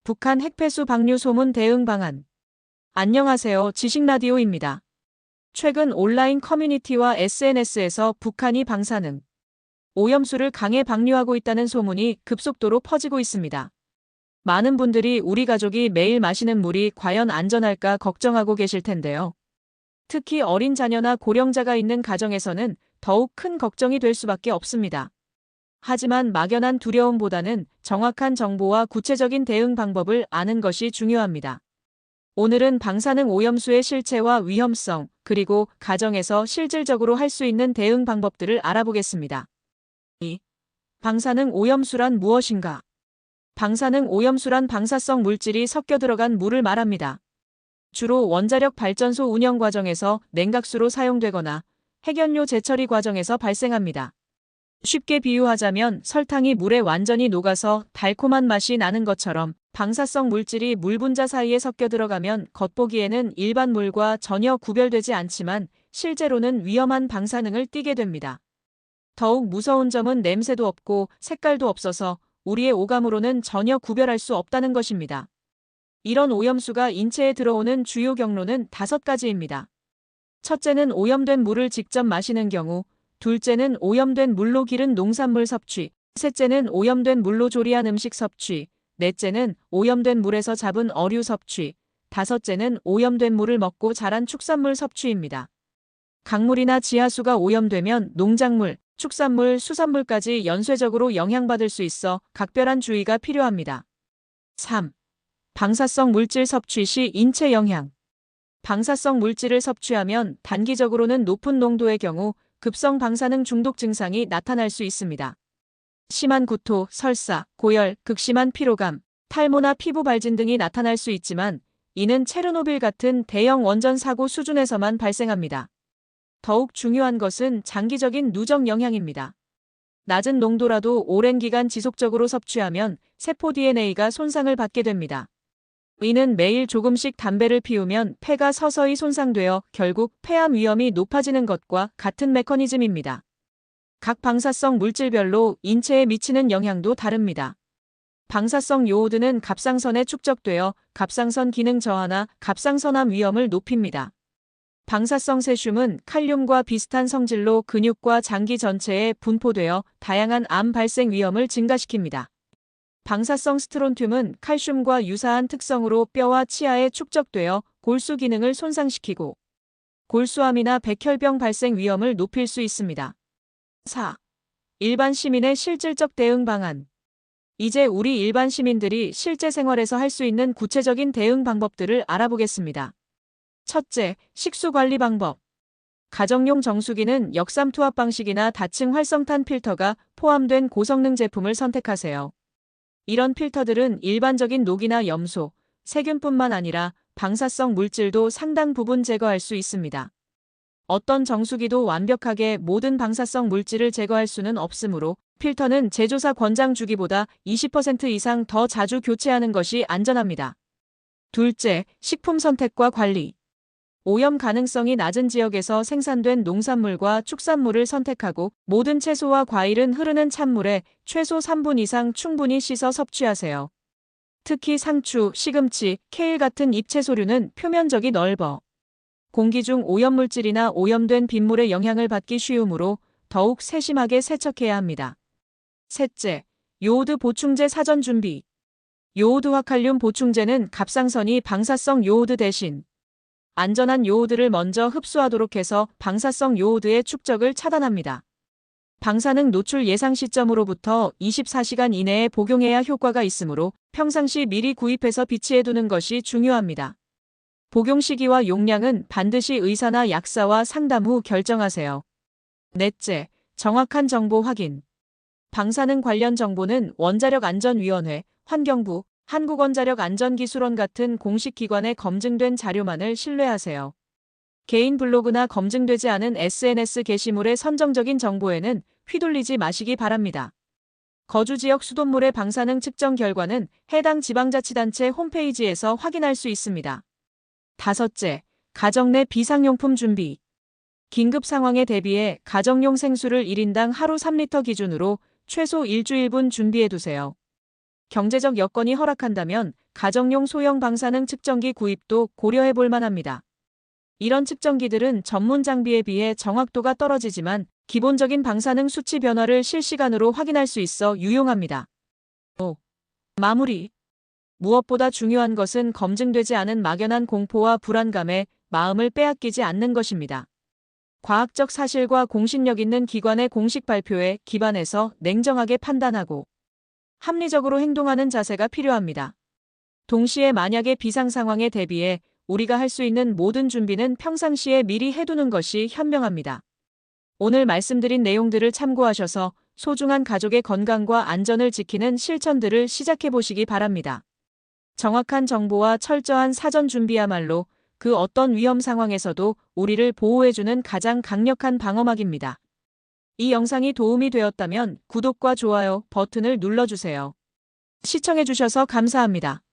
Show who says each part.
Speaker 1: 북한 핵폐수 방류 소문 대응 방안. 안녕하세요. 지식라디오입니다. 최근 온라인 커뮤니티와 SNS에서 북한이 방사능, 오염수를 강에 방류하고 있다는 소문이 급속도로 퍼지고 있습니다. 많은 분들이 우리 가족이 매일 마시는 물이 과연 안전할까 걱정하고 계실 텐데요. 특히 어린 자녀나 고령자가 있는 가정에서는 더욱 큰 걱정이 될 수밖에 없습니다. 하지만 막연한 두려움보다는 정확한 정보와 구체적인 대응 방법을 아는 것이 중요합니다. 오늘은 방사능 오염수의 실체와 위험성, 그리고 가정에서 실질적으로 할 수 있는 대응 방법들을 알아보겠습니다. 2. 방사능 오염수란 무엇인가? 방사능 오염수란 방사성 물질이 섞여 들어간 물을 말합니다. 주로 원자력 발전소 운영 과정에서 냉각수로 사용되거나 핵연료 재처리 과정에서 발생합니다. 쉽게 비유하자면 설탕이 물에 완전히 녹아서 달콤한 맛이 나는 것처럼 방사성 물질이 물 분자 사이에 섞여 들어가면 겉보기에는 일반 물과 전혀 구별되지 않지만 실제로는 위험한 방사능을 띠게 됩니다. 더욱 무서운 점은 냄새도 없고 색깔도 없어서 우리의 오감으로는 전혀 구별할 수 없다는 것입니다. 이런 오염수가 인체에 들어오는 주요 경로는 5가지입니다. 첫째는 오염된 물을 직접 마시는 경우, 둘째는 오염된 물로 기른 농산물 섭취, 셋째는 오염된 물로 조리한 음식 섭취, 넷째는 오염된 물에서 잡은 어류 섭취, 다섯째는 오염된 물을 먹고 자란 축산물 섭취입니다. 강물이나 지하수가 오염되면 농작물, 축산물, 수산물까지 연쇄적으로 영향받을 수 있어 각별한 주의가 필요합니다. 3. 방사성 물질 섭취 시 인체 영향. 방사성 물질을 섭취하면 단기적으로는 높은 농도의 경우 급성 방사능 중독 증상이 나타날 수 있습니다. 심한 구토, 설사, 고열, 극심한 피로감, 탈모나 피부 발진 등이 나타날 수 있지만 이는 체르노빌 같은 대형 원전 사고 수준에서만 발생합니다. 더욱 중요한 것은 장기적인 누적 영향입니다. 낮은 농도라도 오랜 기간 지속적으로 섭취하면 세포 DNA가 손상을 받게 됩니다. 이는 매일 조금씩 담배를 피우면 폐가 서서히 손상되어 결국 폐암 위험이 높아지는 것과 같은 메커니즘입니다. 각 방사성 물질별로 인체에 미치는 영향도 다릅니다. 방사성 요오드는 갑상선에 축적되어 갑상선 기능 저하나 갑상선암 위험을 높입니다. 방사성 세슘은 칼륨과 비슷한 성질로 근육과 장기 전체에 분포되어 다양한 암 발생 위험을 증가시킵니다. 방사성 스트론튬은 칼슘과 유사한 특성으로 뼈와 치아에 축적되어 골수 기능을 손상시키고 골수암이나 백혈병 발생 위험을 높일 수 있습니다. 4. 일반 시민의 실질적 대응 방안. 이제 우리 일반 시민들이 실제 생활에서 할 수 있는 구체적인 대응 방법들을 알아보겠습니다. 첫째, 식수 관리 방법. 가정용 정수기는 역삼 투합 방식이나 다층 활성탄 필터가 포함된 고성능 제품을 선택하세요. 이런 필터들은 일반적인 녹이나 염소, 세균뿐만 아니라 방사성 물질도 상당 부분 제거할 수 있습니다. 어떤 정수기도 완벽하게 모든 방사성 물질을 제거할 수는 없으므로 필터는 제조사 권장 주기보다 20% 이상 더 자주 교체하는 것이 안전합니다. 둘째, 식품 선택과 관리. 오염 가능성이 낮은 지역에서 생산된 농산물과 축산물을 선택하고 모든 채소와 과일은 흐르는 찬물에 최소 3분 이상 충분히 씻어 섭취하세요. 특히 상추, 시금치, 케일 같은 잎채소류는 표면적이 넓어 공기 중 오염물질이나 오염된 빗물의 영향을 받기 쉬우므로 더욱 세심하게 세척해야 합니다. 셋째, 요오드 보충제 사전 준비. 요오드와 칼륨 보충제는 갑상선이 방사성 요오드 대신 안전한 요오드를 먼저 흡수하도록 해서 방사성 요오드의 축적을 차단합니다. 방사능 노출 예상 시점으로부터 24시간 이내에 복용해야 효과가 있으므로 평상시 미리 구입해서 비치해 두는 것이 중요합니다. 복용 시기와 용량은 반드시 의사나 약사와 상담 후 결정하세요. 넷째, 정확한 정보 확인. 방사능 관련 정보는 원자력안전위원회, 환경부, 한국원자력안전기술원 같은 공식 기관의 검증된 자료만을 신뢰하세요. 개인 블로그나 검증되지 않은 SNS 게시물의 선정적인 정보에는 휘둘리지 마시기 바랍니다. 거주 지역 수돗물의 방사능 측정 결과는 해당 지방자치단체 홈페이지에서 확인할 수 있습니다. 다섯째, 가정 내 비상용품 준비. 긴급 상황에 대비해 가정용 생수를 1인당 하루 3리터 기준으로 최소 일주일분 준비해 두세요. 경제적 여건이 허락한다면 가정용 소형 방사능 측정기 구입도 고려해 볼 만합니다. 이런 측정기들은 전문 장비에 비해 정확도가 떨어지지만 기본적인 방사능 수치 변화를 실시간으로 확인할 수 있어 유용합니다. 5. 마무리. 무엇보다 중요한 것은 검증되지 않은 막연한 공포와 불안감에 마음을 빼앗기지 않는 것입니다. 과학적 사실과 공신력 있는 기관의 공식 발표에 기반해서 냉정하게 판단하고 합리적으로 행동하는 자세가 필요합니다. 동시에 만약의 비상 상황에 대비해 우리가 할 수 있는 모든 준비는 평상시에 미리 해두는 것이 현명합니다. 오늘 말씀드린 내용들을 참고하셔서 소중한 가족의 건강과 안전을 지키는 실천들을 시작해 보시기 바랍니다. 정확한 정보와 철저한 사전 준비야말로 그 어떤 위험 상황에서도 우리를 보호해주는 가장 강력한 방어막입니다. 이 영상이 도움이 되었다면 구독과 좋아요 버튼을 눌러주세요. 시청해주셔서 감사합니다.